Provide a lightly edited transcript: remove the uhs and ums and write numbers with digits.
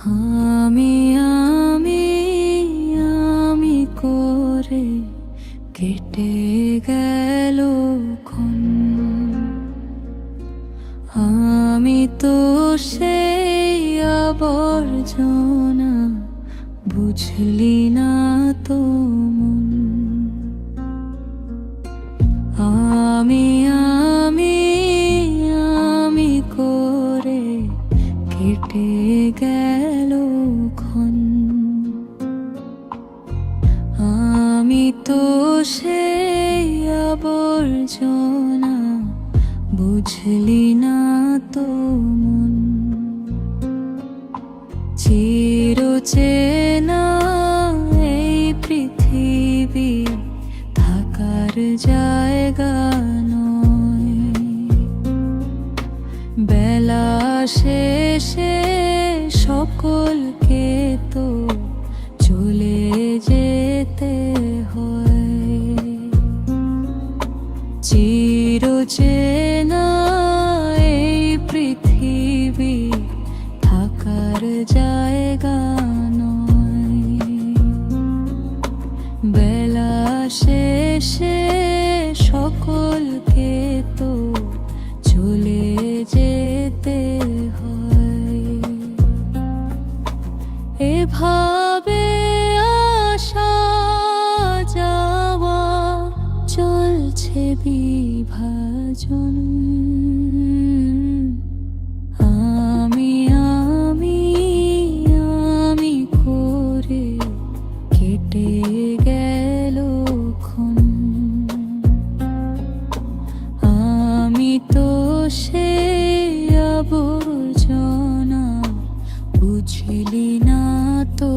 আমি আমি আমি করে কেটে গেল ক্ষণ। আমি তো সেই আবর্জনা, বুঝলি না তো মন। আমি আমি আমি করে কেটে গেল ক্ষণ। আমি তো সেই আবর্জনা, বুঝলি না তো মন। চিরচেনা এই পৃথিবী থাকার জায়গা নয়। বেলা শেষে সকলকে তো চলে যেতে হয়। চিরচেনা এই পৃথিবী থাকার জায়গা নয়। বেলা শেষে সকলকে তো চলে যেতে হয়। এভাবে আসা যাওয়া চলছে বিভাজন। আমি আমি আমি করে কেটে গেল ক্ষণ। আমি তো সেই আবর্জনা, বুঝলি না তো